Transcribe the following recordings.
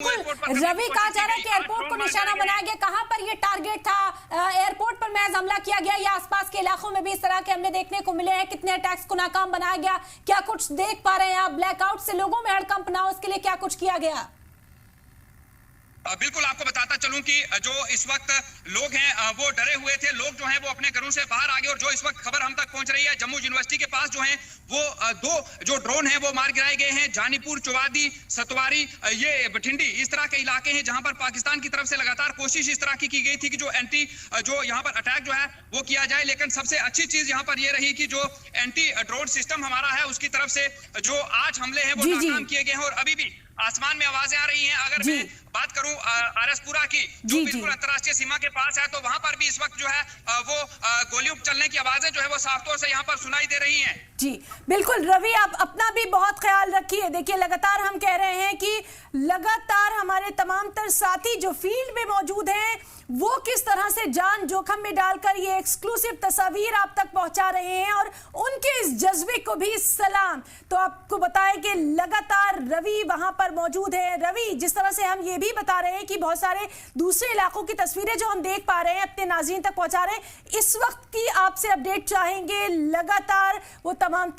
रवि, कहा जा रहा है कि एयरपोर्ट को निशाना बनाया गया। कहां पर ये टारगेट था? एयरपोर्ट पर महज हमला किया गया या आसपास के इलाकों में भी इस तरह के हमले देखने को मिले हैं? कितने अटैक्स को नाकाम बनाया गया? क्या कुछ देख पा रहे हैं आप? ब्लैकआउट से लोगों में हड़कंप ना हो इसके लिए क्या कुछ किया गया? बिल्कुल, आपको बताता चलूं कि जो इस वक्त लोग हैं वो डरे हुए थे। लोग जो हैं वो अपने घरों से बाहर आ गए और जो इस वक्त खबर हम तक पहुंच रही है, जम्मू यूनिवर्सिटी के पास जो हैं वो दो जो ड्रोन हैं वो मार गिराए गए हैं। जानीपुर, चौवादी, सतवारी, ये बठिंडी, इस तरह के इलाके हैं जहां पर पाकिस्तान की तरफ से लगातार कोशिश इस तरह की गई थी कि जो यहाँ पर अटैक जो है वो किया जाए। लेकिन सबसे अच्छी चीज यहाँ पर ये रही कि जो एंटी ड्रोन सिस्टम हमारा है उसकी तरफ से जो आज हमले हैं वो नाकाम किए गए हैं और अभी भी आसमान में आवाजें आ रही हैं। अगर मैं बात करूं आरएसपुरा की, जो बिल्कुल अंतर्राष्ट्रीय सीमा के पास है, तो वहां पर भी इस वक्त जो है वो गोलियों चलने की आवाजें जो है वो साफ तौर से यहाँ पर सुनाई दे रही हैं। जी बिल्कुल रवि, आप अपना भी बहुत ख्याल रखिए। देखिए, लगातार हम कह रहे हैं कि लगातार हमारे तमाम तर साथी जो फील्ड में मौजूद हैं वो किस तरह से जान जोखिम में डालकर ये एक्सक्लूसिव तस्वीर आप तक पहुंचा रहे हैं और उनके इस जज्बे को भी सलाम। तो आपको बताएं कि लगातार रवि वहां पर मौजूद है। रवि, जिस तरह से हम ये भी बता रहे हैं कि बहुत सारे दूसरे इलाकों की तस्वीरें जो हम देख पा रहे हैं अपने नाज़रीन तक पहुंचा रहे हैं, इस वक्त की आपसे अपडेट चाहेंगे। लगातार वो तमाम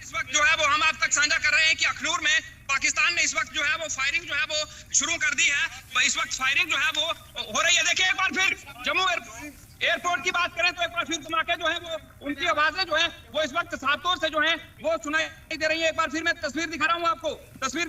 इस वक्त जो है वो हम आप तक साझा कर रहे हैं कि अखनूर में पाकिस्तान ने इस वक्त जो है वो फायरिंग जो है वो शुरू कर दी है। इस वक्त फायरिंग जो है वो हो रही है। देखिए, एक बार फिर जम्मू एयरपोर्ट की बात करें तो एक बार फिर धमाके जो है वो उनकी आवाजें जो है वो इस वक्त साफ तौर से जो है वो सुनाई दे रही है। एक बार फिर मैं तस्वीर दिखा रहा हूं आपको। तस्वीर